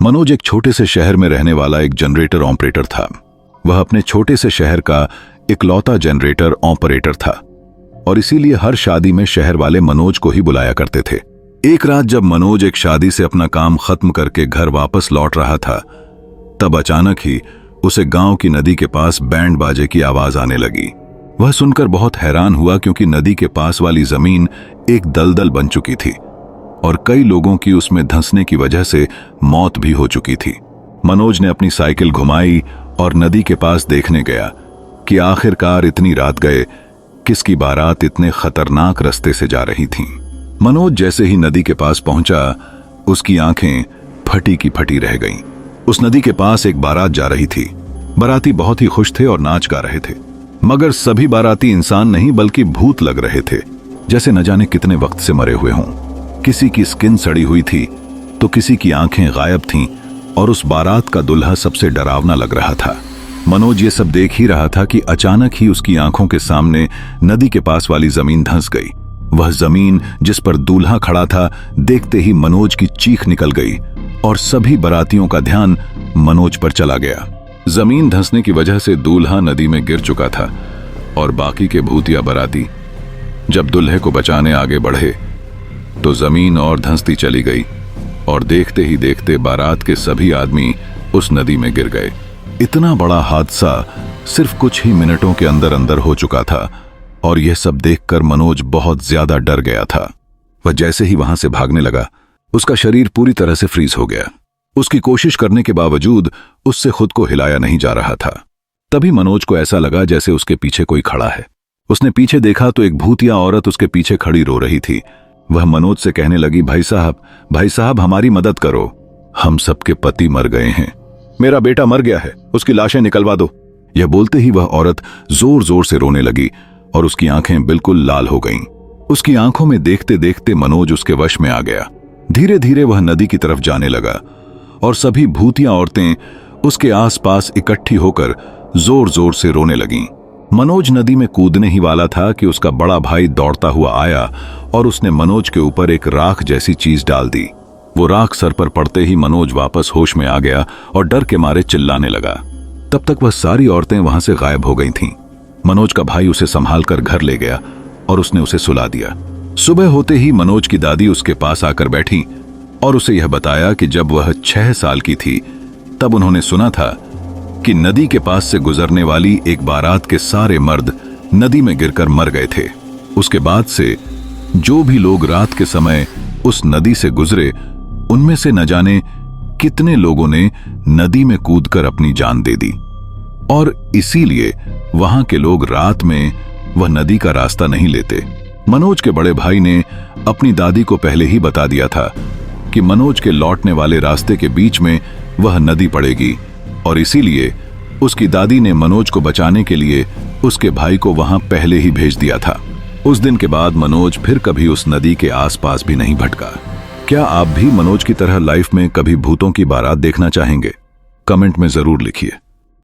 मनोज एक छोटे से शहर में रहने वाला एक जनरेटर ऑपरेटर था। वह अपने छोटे से शहर का इकलौता जनरेटर ऑपरेटर था और इसीलिए हर शादी में शहर वाले मनोज को ही बुलाया करते थे। एक रात जब मनोज एक शादी से अपना काम खत्म करके घर वापस लौट रहा था, तब अचानक ही उसे गांव की नदी के पास बैंड बाजे की आवाज आने लगी। वह सुनकर बहुत हैरान हुआ क्योंकि नदी के पास वाली जमीन एक दलदल बन चुकी थी और कई लोगों की उसमें धंसने की वजह से मौत भी हो चुकी थी। मनोज ने अपनी साइकिल घुमाई और नदी के पास देखने गया कि आखिरकार इतनी रात गए किसकी बारात इतने खतरनाक रास्ते से जा रही थी। मनोज जैसे ही नदी के पास पहुंचा, उसकी आंखें फटी की फटी रह गईं। उस नदी के पास एक बारात जा रही थी। बाराती बहुत ही खुश थे और नाच गा रहे थे, मगर सभी बाराती इंसान नहीं बल्कि भूत लग रहे थे, जैसे न जाने कितने वक्त से मरे हुए हों। किसी की स्किन सड़ी हुई थी तो किसी की आंखें गायब थीं और उस बारात का दुल्हा सबसे डरावना लग रहा था। मनोज ये सब देख ही रहा था कि अचानक ही उसकी आंखों के सामने नदी के पास वाली जमीन धंस गई। वह जमीन जिस पर दूल्हा खड़ा था, देखते ही मनोज की चीख निकल गई और सभी बारातियों का ध्यान मनोज पर चला गया। जमीन धंसने की वजह से दूल्हा नदी में गिर चुका था और बाकी के भूतिया बाराती जब दूल्हे को बचाने आगे बढ़े तो जमीन और धंसती चली गई और देखते ही देखते बारात के सभी आदमी उस नदी में गिर गए। इतना बड़ा हादसा सिर्फ कुछ ही मिनटों के अंदर अंदर हो चुका था और यह सब देखकर मनोज बहुत ज्यादा डर गया था। वह जैसे ही वहां से भागने लगा, उसका शरीर पूरी तरह से फ्रीज हो गया। उसकी कोशिश करने के बावजूद उससे खुद को हिलाया नहीं जा रहा था। तभी मनोज को ऐसा लगा जैसे उसके पीछे कोई खड़ा है। उसने पीछे देखा तो एक भूतिया औरत उसके पीछे खड़ी रो रही थी। वह मनोज से कहने लगी, भाई साहब हमारी मदद करो, हम सबके पति मर गए हैं, मेरा बेटा मर गया है, उसकी लाशें निकलवा दो। यह बोलते ही वह औरत जोर जोर से रोने लगी और उसकी आंखें बिल्कुल लाल हो गईं। उसकी आंखों में देखते देखते मनोज उसके वश में आ गया। धीरे धीरे वह नदी की तरफ जाने लगा और सभी भूतिया औरतें उसके आसपास इकट्ठी होकर जोर जोर से रोने लगीं। मनोज नदी में कूदने ही वाला था कि उसका बड़ा भाई दौड़ता हुआ आया और उसने मनोज के ऊपर एक राख जैसी चीज डाल दी। वो राख सर पर पड़ते ही मनोज वापस होश में आ गया और डर के मारे चिल्लाने लगा। तब तक वह सारी औरतें वहां से गायब हो गई थीं। मनोज का भाई उसे संभालकर घर ले गया और उसने उसे सुला दिया। सुबह होते ही मनोज की दादी उसके पास आकर बैठी और उसे यह बताया कि जब वह 6 साल की थी तब उन्होंने सुना था कि नदी के पास से गुजरने वाली एक बारात के सारे मर्द नदी में गिरकर मर गए थे। उसके बाद से जो भी लोग रात के समय उस नदी से गुजरे, उनमें से न जाने कितने लोगों ने नदी में कूदकर अपनी जान दे दी और इसीलिए वहां के लोग रात में वह नदी का रास्ता नहीं लेते। मनोज के बड़े भाई ने अपनी दादी को पहले ही बता दिया था कि मनोज के लौटने वाले रास्ते के बीच में वह नदी पड़ेगी और इसीलिए उसकी दादी ने मनोज को बचाने के लिए उसके भाई को वहां पहले ही भेज दिया था। उस दिन के बाद मनोज फिर कभी उस नदी के आसपास भी नहीं भटका। क्या आप भी मनोज की तरह लाइफ में कभी भूतों की बारात देखना चाहेंगे? कमेंट में जरूर लिखिए।